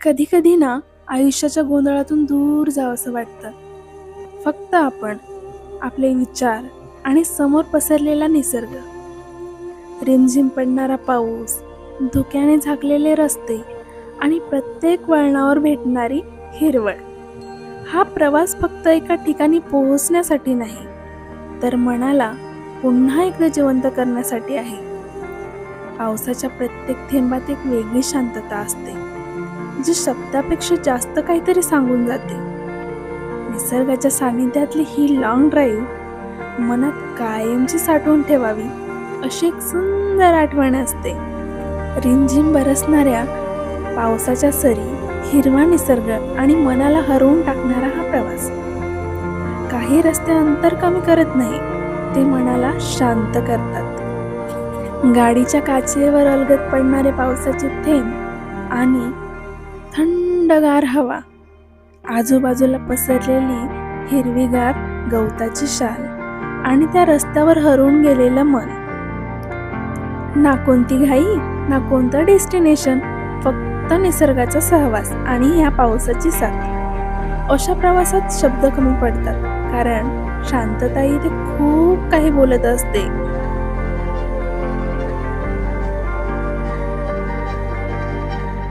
कधी कधी ना आयुष्याच्या गोंधळातून दूर जावंसं वाटतं. फक्त आपण, आपले विचार आणि समोर पसरलेला निसर्ग. रिमझिम पडणारा पाऊस, धुक्याने झाकलेले रस्ते आणि प्रत्येक वळणावर भेटणारी हिरवळ. हा प्रवास फक्त एका ठिकाणी पोहोचण्यासाठी नाही, तर मनाला पुन्हा एकदा जिवंत करण्यासाठी आहे. पावसाच्या प्रत्येक थेंबात एक वेगळी शांतता असते, जी शब्दापेक्षा जास्त काहीतरी सांगून जाते. निसर्गाच्या सानिध्यातली ही लॉंग ड्राईव्ह मनात कायमची साठवून ठेवावी अशी एक सुंदर आठवण असते. रिमझिम बरसणाऱ्या पावसाच्या सरी, हिरवा निसर्ग आणि मनाला हरवून टाकणारा हा प्रवास. काही रस्ते अंतर कमी करत नाही, ते मनाला शांत करतात. गाडीच्या काचेवर अलगद पडणारे पावसाचे थेंब आणि थंडगार हवा, आजूबाजूला पसरलेली हिरवीगार गवताची शाल आणि त्या रस्त्यावर हरवून गेलेलं मन. ना कोणती घाई, ना कोणतं डेस्टिनेशन, फक्त निसर्गाचा सहवास आणि या पावसाची साथ. अशा प्रवासात शब्द कमी पडतात, कारण शांतता इथे खूप काही बोलत असते.